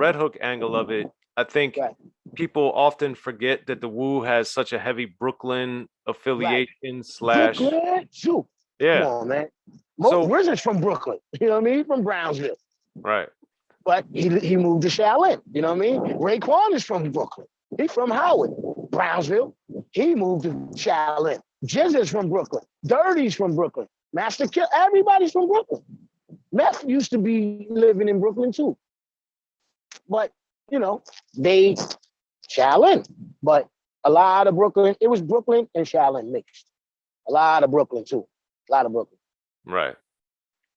Red Hook angle of it, I think Right. people often forget that the Wu has such a heavy Brooklyn Right. affiliation slash. Brooklyn, shoot. Come Yeah. on, man. So RZA's from Brooklyn. You know what I mean? From Brownsville. right. But he moved to Shaolin. You know what I mean? Raekwon is from Brooklyn. He's from Howard, Brownsville. He moved to Shaolin. Jizza's from Brooklyn. Dirty's from Brooklyn. Master Kill, everybody's from Brooklyn. Meth used to be living in Brooklyn too. But, you know, they Shaolin. But a lot of Brooklyn, it was Brooklyn and Shaolin mixed. A lot of Brooklyn too. A lot of Brooklyn. Right.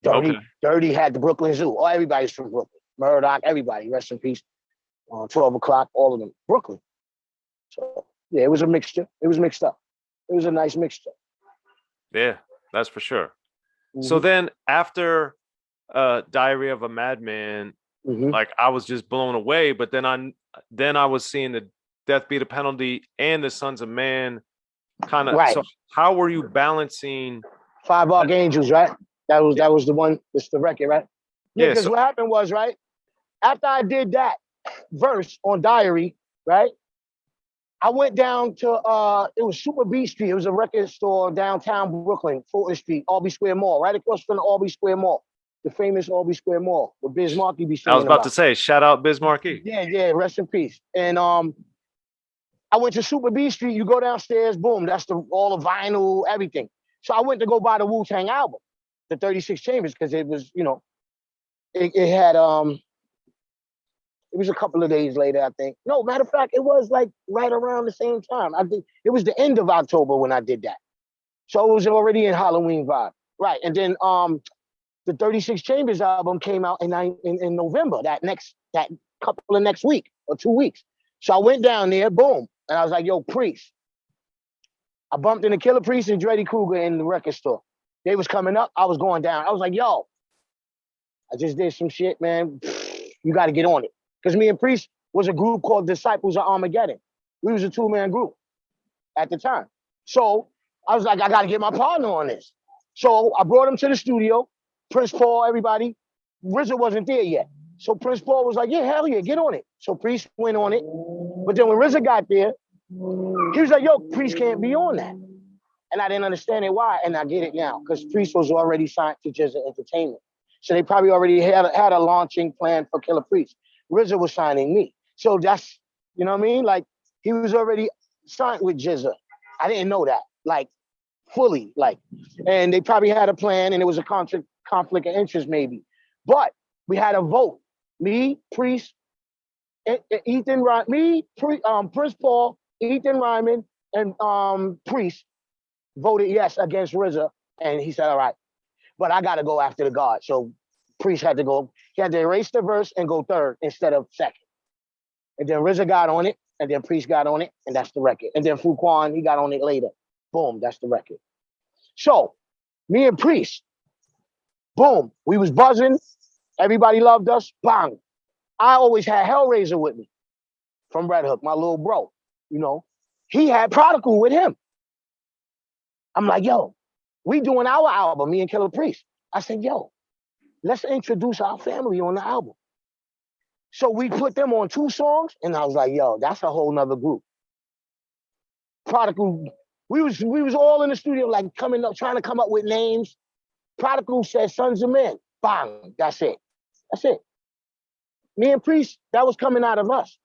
Dirty, Okay. Dirty had the Brooklyn Zoo. Oh, everybody's from Brooklyn. Murdoch, everybody, rest in peace. 12 o'clock, all of them, Brooklyn. So, yeah, it was a mixture. It was mixed up. It was a nice mixture. Yeah, that's for sure. Mm-hmm. So then after Diary of a Madman, mm-hmm. like I was just blown away. But then I was seeing the Death Be the Penalty and the Sons of Man kind of. Right. So how were you balancing? Five Archangels, right? That was the one. It's the record, right? Yeah. Because what happened was, right, after I did that verse on Diary, right, I went down to it was Super B Street. It was a record store downtown Brooklyn, Fulton Street, Albee Square Mall, right across from the Albee Square Mall, the famous Albee Square Mall, where Biz Markie be singing. I was about to say, shout out Biz Markie. Yeah, rest in peace. And I went to Super B Street. You go downstairs, boom, that's all the vinyl, everything. So I went to go buy the Wu-Tang album, the 36 Chambers, because it was, you know, it had it was a couple of days later, I think. No, matter of fact, it was like right around the same time. I think it was the end of October when I did that. So it was already in Halloween vibe. Right. And then the 36 Chambers album came out in November, that couple of next week or 2 weeks. So I went down there, boom. And I was like, yo, Priest. I bumped into Killer Priest and Dreddy Kruger in the record store. They was coming up. I was going down. I was like, yo, I just did some shit, man. You got to get on it. Because me and Priest was a group called Disciples of Armageddon. We was a 2-man group at the time. So I was like, I got to get my partner on this. So I brought him to the studio. Prince Paul, everybody. RZA wasn't there yet. So Prince Paul was like, yeah, hell yeah, get on it. So Priest went on it. But then when RZA got there, he was like, yo, Priest can't be on that. And I didn't understand it why, and I get it now, because Priest was already signed to Jizza Entertainment. So they probably already had a launching plan for Killer Priest. RZA was signing me. So that's, you know what I mean? Like, he was already signed with Jizza. I didn't know that, like, fully, like. And they probably had a plan, and it was a conflict of interest, maybe. But we had a vote. Me, Priest, Ethan, Prince Paul, Ethan Ryman, and Priest voted yes against RZA. And he said, all right, but I got to go after the God. So Priest had to go. He had to erase the verse and go third instead of second. And then RZA got on it, and then Priest got on it, and that's the record. And then Fuquan, he got on it later. Boom, that's the record. So me and Priest, boom, we was buzzing. Everybody loved us. Bang. I always had Hellraiser with me from Red Hook, my little bro. You know, he had Prodigal with him. I'm like, yo, we doing our album, me and Killer Priest. I said, yo, let's introduce our family on the album. So we put them on 2 songs, and I was like, yo, that's a whole nother group. Prodigal, we was all in the studio, like coming up, trying to come up with names. Prodigal said Sons of Men. Bang, that's it. That's it. Me and Priest, that was coming out of us.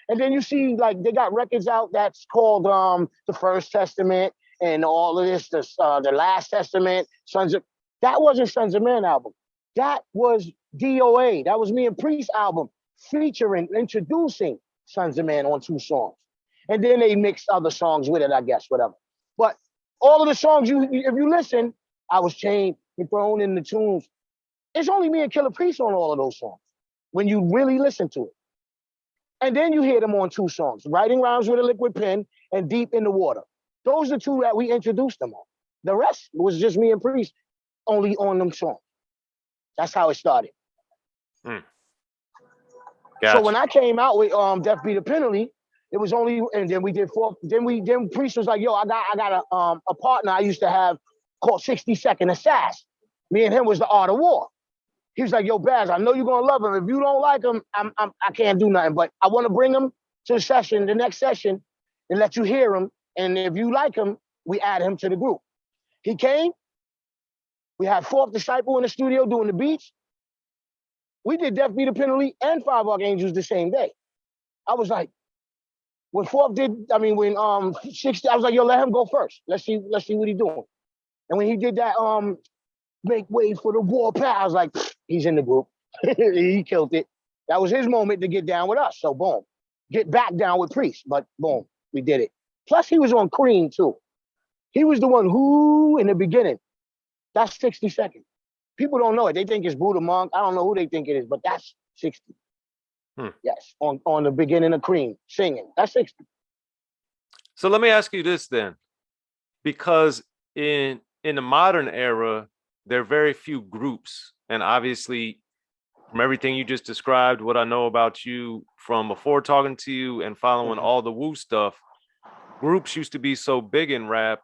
And then you see, like, they got records out that's called The First Testament and all of this, the Last Testament, that wasn't Sons of Men album. That was D.O.A. That was me and Priest album featuring, introducing Sons of Men on 2 songs. And then they mixed other songs with it, I guess, whatever. But all of the songs, if you listen, I Was Chained and Thrown in the Tombs. It's only me and Killer Priest on all of those songs when you really listen to it. And then you hear them on 2 songs, Writing Rhymes with a Liquid Pen and Deep in the Water. Those are 2 that we introduced them on. The rest was just me and Priest only on them songs. That's how it started. Gotcha. So when I came out with Death Be the Penalty, it was only, and then we did 4. Then Priest was like, yo, I got a partner I used to have called 60 Second Assass. Me and him was the Art of War. He was like, yo, Baz, I know you're gonna love him. If you don't like him, I can't do nothing. But I want to bring him to the session, the next session, and let you hear him. And if you like him, we add him to the group. He came. We had Fourth Disciple in the studio doing the beats. We did Death Be the Penalty and Five Archangels the same day. I was like, when 60, I was like, yo, let him go first. Let's see what he's doing. And when he did that, make way for the warpath, I was like, he's in the group. He killed it. That was his moment to get down with us. So boom, get back down with Priest. But boom, we did it. Plus he was on Cream too. He was the one who, in the beginning, that's 60 seconds. People don't know it. They think it's Buddha Monk. I don't know who they think it is, but that's 60. Yes, on the beginning of Cream, singing. That's 60. So let me ask you this then, because in the modern era, there are very few groups, and obviously, from everything you just described, what I know about you from before talking to you and following all the Wu stuff, groups used to be so big in rap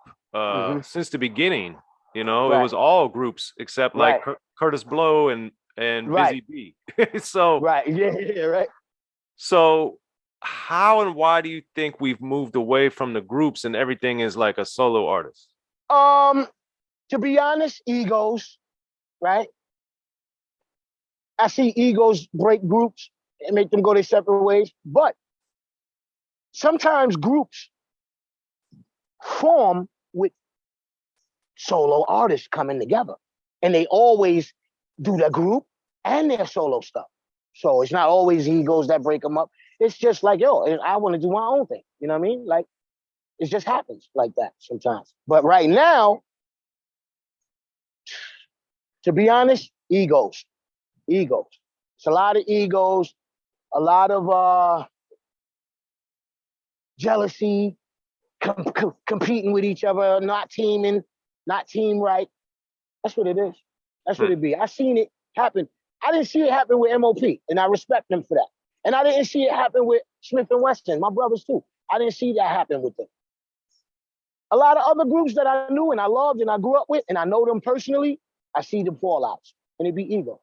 since the beginning. You know, it was all groups except like Curtis Blow and Busy B. So right. So how and why do you think we've moved away from the groups and everything is like a solo artist? To be honest, egos, right? I see egos break groups and make them go their separate ways. But sometimes groups form with solo artists coming together. And they always do their group and their solo stuff. So it's not always egos that break them up. It's just like, yo, I want to do my own thing. You know what I mean? Like, it just happens like that sometimes. But right now, to be honest, egos. It's a lot of egos, a lot of jealousy, competing with each other, not teaming, not team right. That's what it is. That's what it be. I seen it happen. I didn't see it happen with M.O.P, and I respect them for that. And I didn't see it happen with Smith and Weston, my brothers too. I didn't see that happen with them. A lot of other groups that I knew and I loved and I grew up with, and I know them personally, I see them fallouts, and it be egos.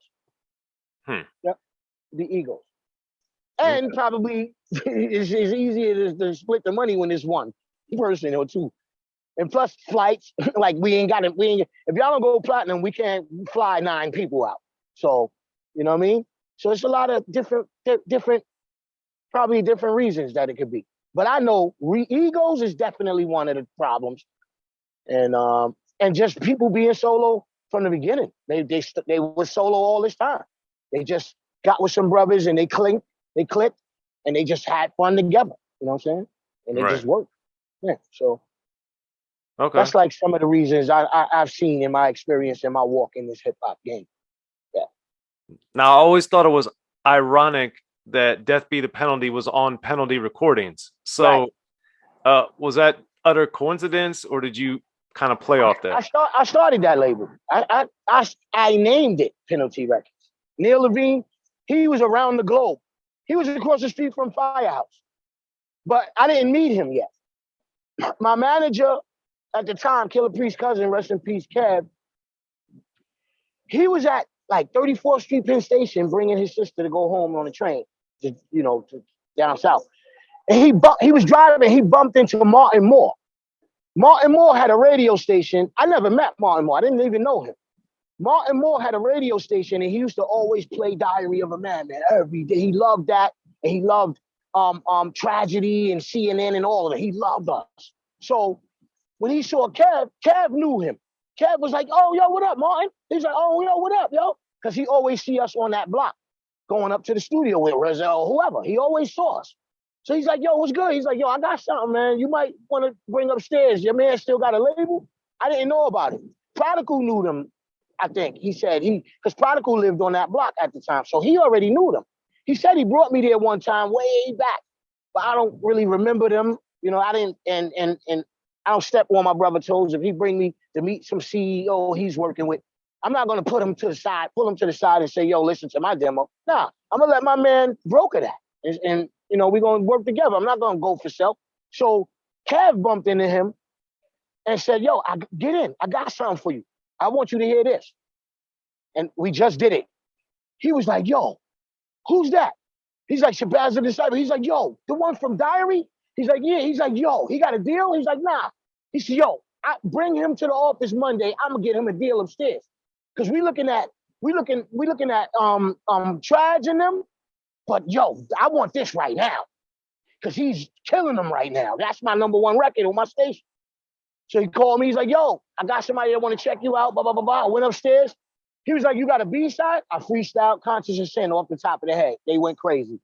Yep, the egos. And probably it's easier to split the money when it's one person or two. And plus flights, like if y'all don't go platinum, we can't fly 9 people out. So, you know what I mean? So it's a lot of different, probably different reasons that it could be. But I know egos is definitely one of the problems. And just people being solo from the beginning. They were solo all this time. They just got with some brothers and they clicked, and they just had fun together. You know what I'm saying? And they just worked. Yeah. So that's like some of the reasons I've seen in my experience in my walk in this hip hop game. Yeah. Now I always thought it was ironic that Death Be the Penalty was on Penalty Recordings. So was that utter coincidence, or did you kind of play off that? I started that label. I named it Penalty Records. Neil Levine, he was around the globe. He was across the street from Firehouse, but I didn't meet him yet. My manager at the time, Killer Priest's cousin, rest in peace, Kev, he was at like 34th Street Penn Station bringing his sister to go home on the train, to down south. And he was driving, he bumped into Martin Moore. Martin Moore had a radio station. I never met Martin Moore. I didn't even know him. Martin Moore had a radio station, and he used to always play Diary of a Madman every day. He loved that, and he loved Tragedy and CNN and all of it. He loved us. So when he saw Kev knew him. Kev was like, "Oh, yo, what up, Martin?" He's like, "Oh, yo, what up, yo?" Because he always see us on that block going up to the studio with Rizzo or whoever. He always saw us. So he's like, "Yo, what's good?" He's like, "Yo, I got something, man. You might want to bring upstairs. Your man still got a label?" I didn't know about it. Prodigal knew them. I think he said because Prodigal lived on that block at the time, so he already knew them. He said he brought me there one time way back, but I don't really remember them. You know, I didn't, and I don't step on my brother's toes. If he bring me to meet some CEO he's working with, I'm not gonna pull him to the side and say, "Yo, listen to my demo." Nah, I'm gonna let my man broker that, and we're gonna work together. I'm not gonna go for self. So Kev bumped into him and said, "Yo, get in. I got something for you. I want you to hear this." And we just did it. He was like, yo, who's that? He's like, Shabazz the Disciple. He's like, yo, the one from Diary? He's like, yeah. He's like, yo, he got a deal? He's like, nah. He said, yo, bring him to the office Monday. I'm gonna get him a deal upstairs. Cause we looking at Traj and them, but yo, I want this right now. Cause he's killing them right now. That's my #1 record on my station. So he called me, he's like, yo, I got somebody that want to check you out, blah, blah, blah, blah. I went upstairs. He was like, you got a B-side? I freestyled Conscious and Sin off the top of the head. They went crazy.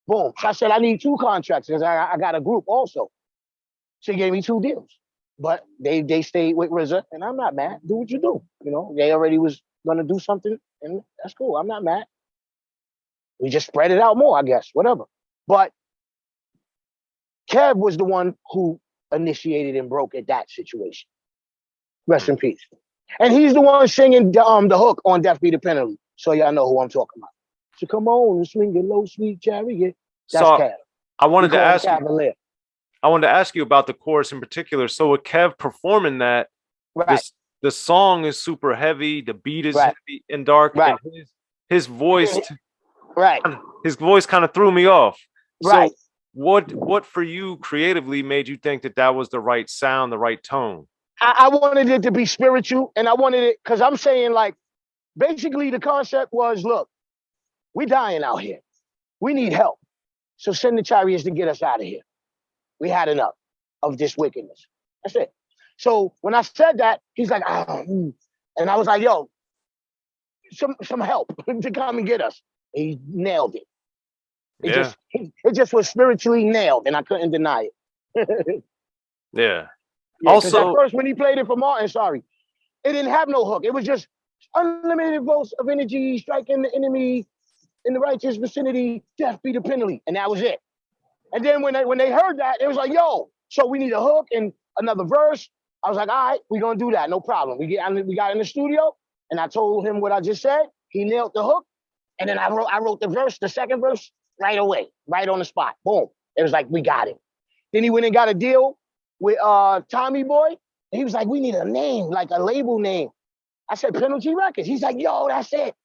Boom. So I said, I need 2 contracts because I got a group also. So he gave me 2 deals. But they stayed with RZA, and I'm not mad. Do what you do. You know, they already was going to do something, and that's cool. I'm not mad. We just spread it out more, I guess, whatever. But Kev was the one who initiated and broke at that situation. Rest in peace. And he's the one singing the hook on Death Be the Penalty. So y'all know who I'm talking about. So come on and swing your low sweet chariot. That's So Kev. I wanted to ask you. Cavalier. I wanted to ask you about the chorus in particular. So with Kev performing that, Right. the song is super heavy. The beat is Right. heavy and dark. Right. And his voice, Right. his voice kind of threw me off. Right. So what for you creatively made you think that was the right sound, the right tone? I wanted it to be spiritual, and I wanted it because I'm saying, like, basically the concept was, look, we dying out here. We need help. So send the chariots to get us out of here. We had enough of this wickedness. That's it. So when I said that, he's like, and I was like, yo, some help to come and get us. He nailed it. It just was spiritually nailed, and I couldn't deny it. Yeah. Yeah, also, at first when he played it for Martin, it didn't have no hook. It was just unlimited volts of energy, striking the enemy in the righteous vicinity, death be the penalty, and that was it. And then when they heard that, it was like, yo, so we need a hook and another verse. I was like, all right, we're gonna do that, no problem. We got in the studio, and I told him what I just said. He nailed the hook, and then I wrote the second verse right away, right on the spot. Boom. It was like, we got it. Then he went and got a deal with Tommy Boy. And he was like, we need a name, like a label name. I said, Penalty Records. He's like, yo, that's it.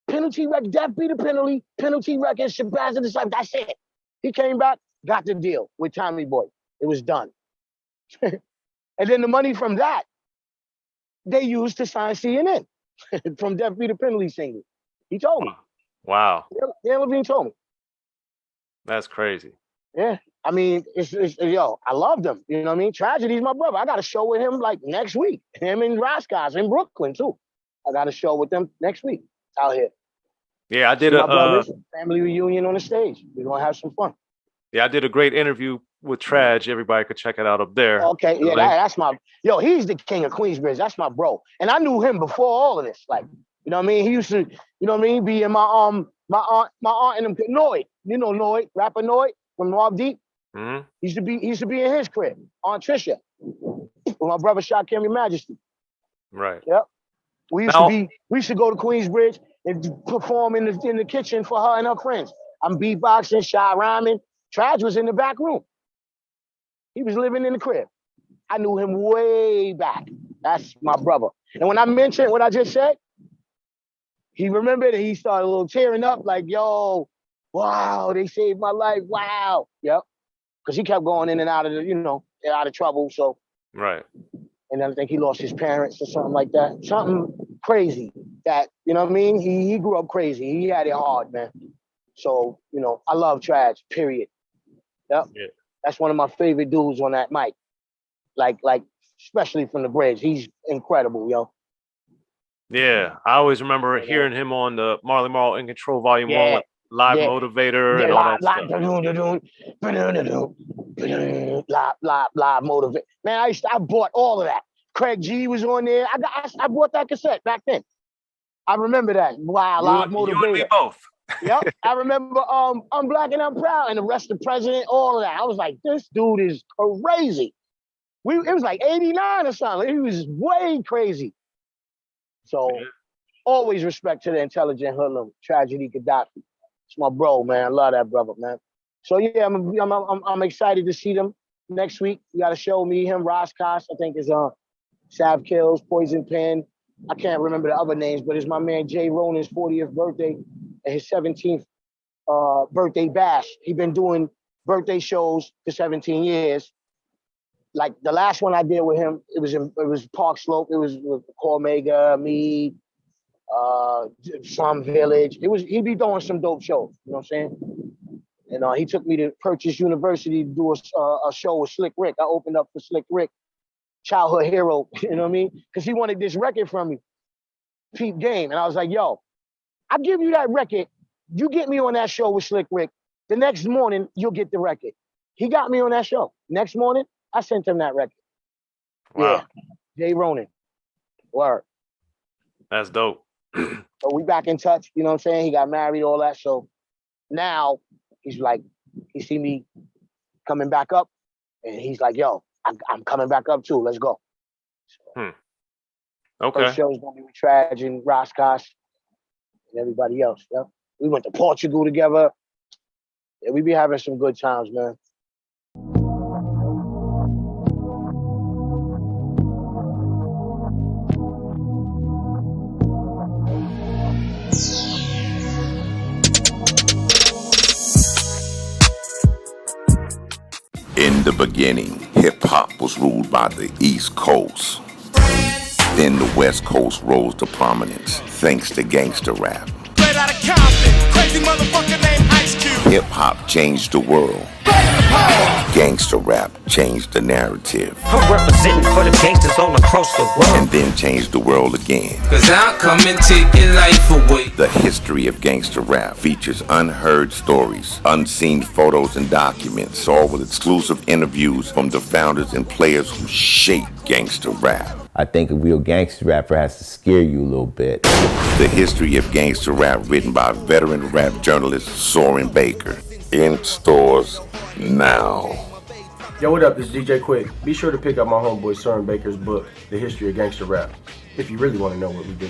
Penalty Records, Death Be the Penalty, Penalty Records, Shabazz the Disciple. That's it. He came back, got the deal with Tommy Boy. It was done. And then the money from that, they used to sign CNN from Death Be the Penalty single. He told me. Wow. Dan Levine told me. That's crazy. Yeah. I mean, it's yo, I loved him. You know what I mean? Tragedy's my brother. I got a show with him like next week. Him and Roscoe's in Brooklyn too. I got a show with them next week out here. Yeah, I did family reunion on the stage. We're gonna have some fun. Yeah, I did a great interview with Traj. Everybody could check it out up there. Okay, yeah, that's he's the king of Queensbridge. That's my bro. And I knew him before all of this. Like, you know what I mean? He used to, you know what I mean, be in my aunt and them Noid. You know Noid, rapper Noid from M.O.P. Mm-hmm. He used to be in his crib, Aunt Trisha. When my brother shot Kim Your Majesty. Right. Yep. We used to go to Queensbridge and perform in the kitchen for her and her friends. I'm beatboxing, shot rhyming. Traj was in the back room. He was living in the crib. I knew him way back. That's my brother. And when I mentioned what I just said, he remembered and he started a little tearing up like, yo, wow, they saved my life. Wow. Yep. Because he kept going in and out of out of trouble. So right. And I think he lost his parents or something like that. Something crazy that, you know what I mean? He grew up crazy. He had it hard, man. So, I love Traj, period. Yep. Yeah. That's one of my favorite dudes on that mic. Like, especially from the bridge. He's incredible, yo. Yeah. I always remember hearing him on the Marley Marl in Control Volume 1 with Live Motivator and all that stuff. Live Motivator. Man, I bought all of that. Craig G was on there. I bought that cassette back then. I remember that. Wow, Live Motivator. You and me both. Yep. I remember I'm Black and I'm Proud and Arrest the President, all of that. I was like, this dude is crazy. It was like 89 or something. He was way crazy. So always respect to the intelligent hoodlum, Tragedy Khadafi. It's my bro, man. I love that brother, man. So yeah, I'm excited to see them next week. We got a show, me, him, Roscoe, I think is Sav Kills, Poison Pen, I can't remember the other names, but it's my man Jay Ronan's 40th birthday and his 17th birthday bash. He's been doing birthday shows for 17 years. Like the last one I did with him, it was Park Slope. It was with Cormega, me, Slum Village. He'd be doing some dope shows. You know what I'm saying? And he took me to Purchase University to do a show with Slick Rick. I opened up for Slick Rick, childhood hero. You know what I mean? Because he wanted this record from me, Peep Game, and I was like, yo, I give you that record. You get me on that show with Slick Rick. The next morning, you'll get the record. He got me on that show. Next morning, I sent him that record. Wow. Yeah. Jay Ronan. Word. That's dope. So we back in touch, you know what I'm saying? He got married, all that. So now he's like, he see me coming back up, and he's like, yo, I'm coming back up too. Let's go. So, Okay. first show's gonna be with Traj and Roscos and everybody else. Yeah. We went to Portugal together. Yeah, we be having some good times, man. In the beginning, hip-hop was ruled by the East Coast. Then the West Coast rose to prominence thanks to gangster rap. Straight out of Compton, crazy motherfucker named Ice Cube. Hip-hop changed the world. Gangster rap changed the narrative. I'm representing for the gangsters all across the world. And then changed the world again. Cause I'll come and take your life away. The history of gangster rap features unheard stories, unseen photos and documents, all with exclusive interviews from the founders and players who shaped gangster rap. I think a real gangster rapper has to scare you a little bit. The history of gangster rap written by veteran rap journalist Soren Baker. In stores now. Yo, what up? This is DJ Quick. Be sure to pick up my homeboy Soren Baker's book, The History of Gangster Rap, if you really want to know what we do.